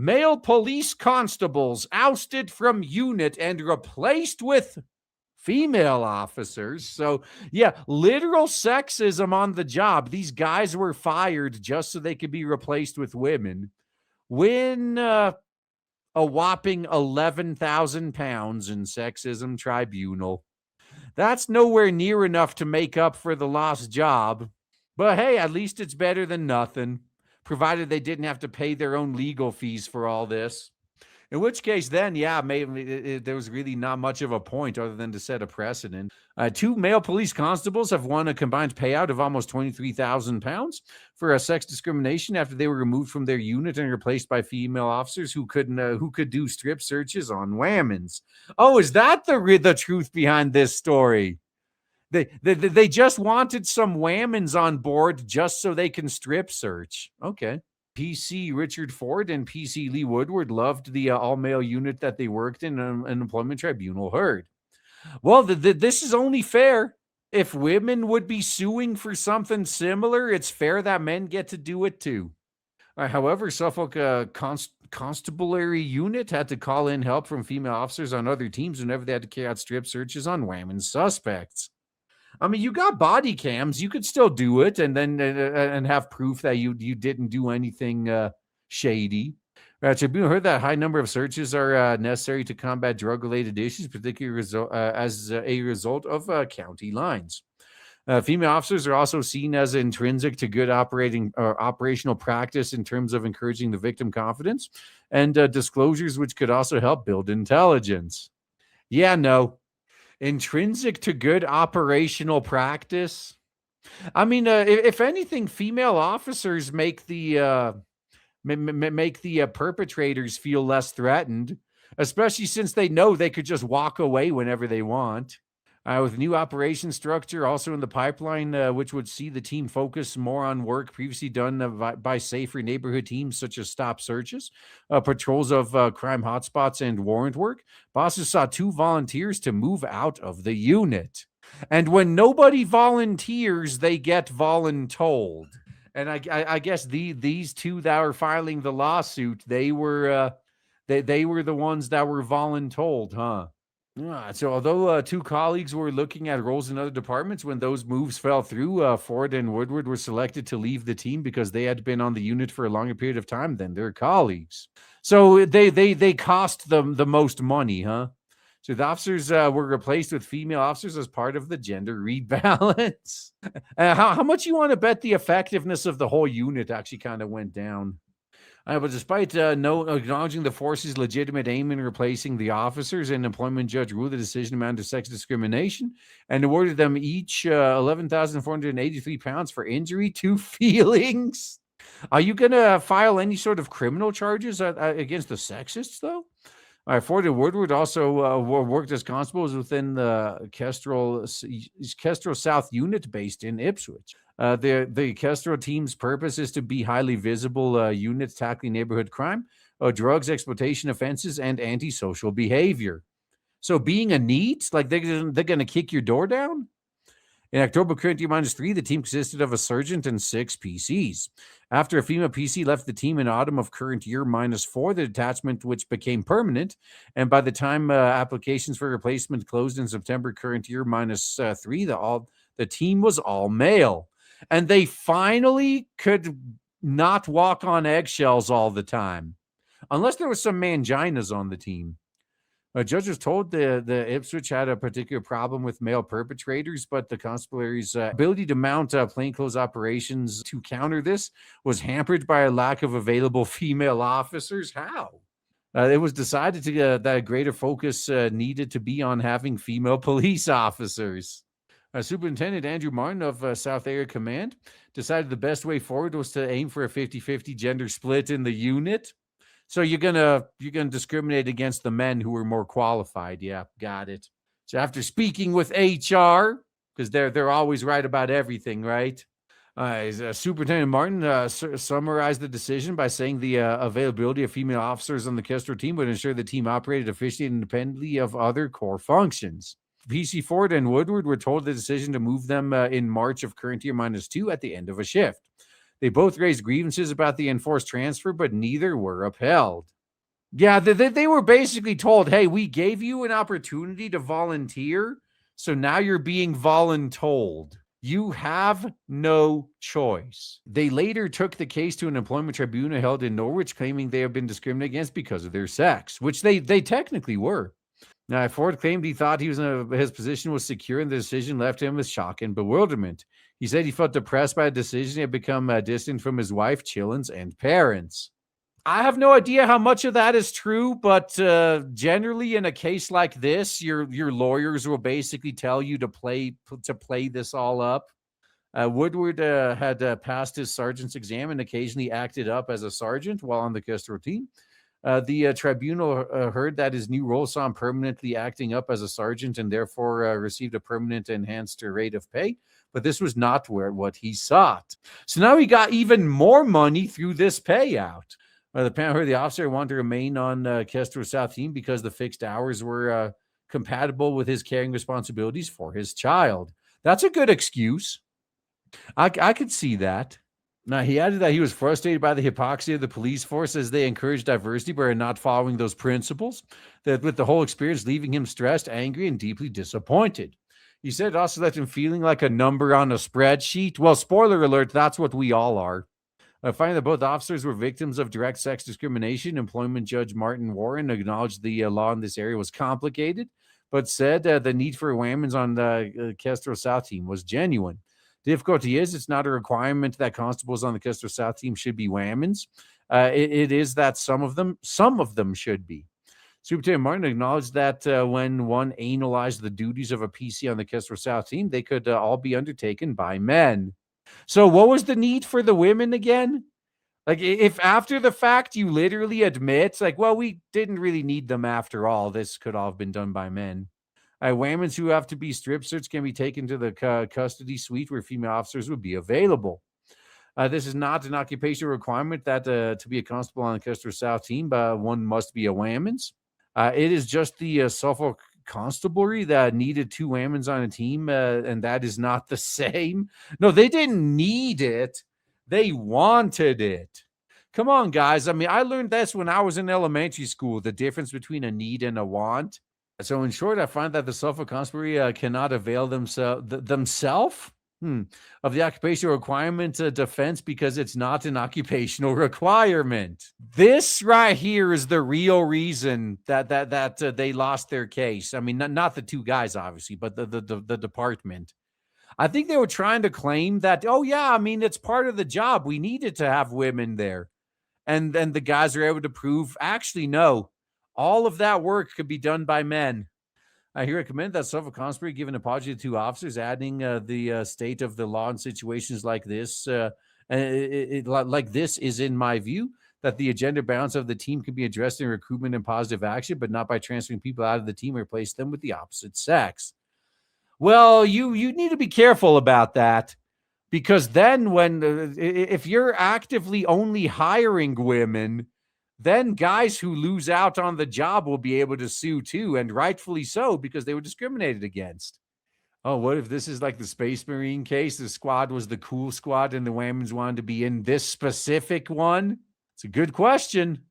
Male police constables ousted from unit and replaced with female officers. So, yeah, literal sexism on the job. These guys were fired just so they could be replaced with women. Win a whopping 11,000 pounds in sexism tribunal. That's nowhere near enough to make up for the lost job. But hey, at least it's better than nothing, provided they didn't have to pay their own legal fees for all this. In which case, then, yeah, maybe there was really not much of a point other than to set a precedent. 2 male police constables have won a combined payout of almost 23,000 pounds for sex discrimination after they were removed from their unit and replaced by female officers who could do strip searches on whammons. Oh, is that the truth behind this story? They just wanted some whammons on board just so they can strip search. Okay. PC Richard Ford and PC Lee Woodward loved the all-male unit that they worked in, an employment tribunal heard. Well, this is only fair. If women would be suing for something similar, it's fair that men get to do it too. However, Suffolk Constabulary Unit had to call in help from female officers on other teams whenever they had to carry out strip searches on women suspects. I mean, you got body cams. You could still do it and then and have proof that you didn't do anything shady. Tribunal heard that a high number of searches are necessary to combat drug-related issues, particularly as a result of county lines. Female officers are also seen as intrinsic to good operational practice in terms of encouraging the victim confidence and disclosures, which could also help build intelligence. Yeah, no. Intrinsic to good operational practice. I mean, if anything, female officers make the perpetrators feel less threatened, especially since they know they could just walk away whenever they want. With new operation structure also in the pipeline, which would see the team focus more on work previously done by safer neighborhood teams, such as stop searches, patrols of crime hotspots, and warrant work. Bosses saw 2 volunteers to move out of the unit. And when nobody volunteers, they get voluntold. And I guess these 2 that are filing the lawsuit, they were the ones that were voluntold, huh? So although 2 colleagues were looking at roles in other departments, when those moves fell through, Ford and Woodward were selected to leave the team because they had been on the unit for a longer period of time than their colleagues. So they cost them the most money, huh? So the officers were replaced with female officers as part of the gender rebalance. How much you want to bet the effectiveness of the whole unit actually kind of went down? But despite acknowledging the force's legitimate aim in replacing the officers, an employment judge ruled the decision amounted to sex discrimination and awarded them each 11,483 pounds for injury to feelings. Are you going to file any sort of criminal charges against the sexists, though? Ford and Woodward also worked as constables within the Kestrel South unit based in Ipswich. The Kestrel team's purpose is to be highly visible unit tackling neighborhood crime, drugs, exploitation offenses, and antisocial behavior. So being a NEAT, like they're going to kick your door down? In October current year -3, the team consisted of a sergeant and 6 PCs. After a female PC left the team in autumn of current year -4, the detachment, which became permanent, and by the time applications for replacement closed in September current year -3, the team was all male. And they finally could not walk on eggshells all the time, unless there was some manginas on the team. A judge was told the Ipswich had a particular problem with male perpetrators, but the constabulary's ability to mount plainclothes operations to counter this was hampered by a lack of available female officers. How? It was decided that a greater focus needed to be on having female police officers. Superintendent Andrew Martin of South Area Command decided the best way forward was to aim for a 50-50 gender split in the unit. So you're gonna discriminate against the men who are more qualified. Yeah, got it. So after speaking with HR, because they're always right about everything, right? Superintendent Martin summarized the decision by saying the availability of female officers on the Kestrel team would ensure the team operated efficiently and independently of other core functions. PC Ford and Woodward were told the decision to move them in March of current year -2 at the end of a shift. They both raised grievances about the enforced transfer, but neither were upheld. Yeah, they were basically told, hey, we gave you an opportunity to volunteer, so now you're being voluntold. You have no choice. They later took the case to an employment tribunal held in Norwich, claiming they have been discriminated against because of their sex, which they technically were. Now, Ford claimed he thought his position was secure, and the decision left him with shock and bewilderment. He said he felt depressed by the decision. He had become distant from his wife, children, and parents. I have no idea how much of that is true, but generally in a case like this, your lawyers will basically tell you to play this all up. Woodward had passed his sergeant's exam and occasionally acted up as a sergeant while on the Kestrel team. The tribunal heard that his new role saw him permanently acting up as a sergeant and therefore received a permanent enhanced rate of pay. But this was not what he sought. So now he got even more money through this payout. The panel heard the officer wanted to remain on Kestrel South team because the fixed hours were compatible with his caring responsibilities for his child. That's a good excuse. I could see that. Now, he added that he was frustrated by the hypocrisy of the police force as they encouraged diversity but are not following those principles, that with the whole experience leaving him stressed, angry, and deeply disappointed. He said it also left him feeling like a number on a spreadsheet. Well, spoiler alert, that's what we all are. Finding that both officers were victims of direct sex discrimination, employment judge Martin Warren acknowledged the law in this area was complicated, but said the need for whammons on the Kestrel South team was genuine. Difficulty is it's not a requirement that constables on the Kestrel South team should be whammons. It is that some of them should be. Superintendent Martin acknowledged that when one analyzed the duties of a PC on the Kestrel South team, they could all be undertaken by men. So what was the need for the women again? Like, if after the fact you literally admit, like, well, we didn't really need them after all. This could all have been done by men. Whammons who have to be strip searched can be taken to the custody suite where female officers would be available. This is not an occupational requirement that to be a constable on the Kestrel South team, one must be a whammons. It is just the Suffolk Constabulary that needed two whammons on a team, and that is not the same. No, they didn't need it. They wanted it. Come on, guys. I mean, I learned this when I was in elementary school, the difference between a need and a want. So in short, I find that the Suffolk Constabulary cannot avail themselves of the occupational requirement defense because it's not an occupational requirement. This right here is the real reason that they lost their case. I mean, not the two guys, obviously, but the department. I think they were trying to claim that, oh, yeah, I mean, it's part of the job. We needed to have women there. And then the guys were able to prove, actually, no, all of that work could be done by men. I recommend that Suffolk Constabulary give an apology to two officers, adding the state of the law in situations like this. Like this is, in my view, that the gender balance of the team can be addressed in recruitment and positive action, but not by transferring people out of the team or replace them with the opposite sex. Well, you need to be careful about that, because then if you're actively only hiring women, then guys who lose out on the job will be able to sue too, and rightfully so, because they were discriminated against. Oh, what if this is like the Space Marine case? The squad was the cool squad and the whammons wanted to be in this specific one? It's a good question.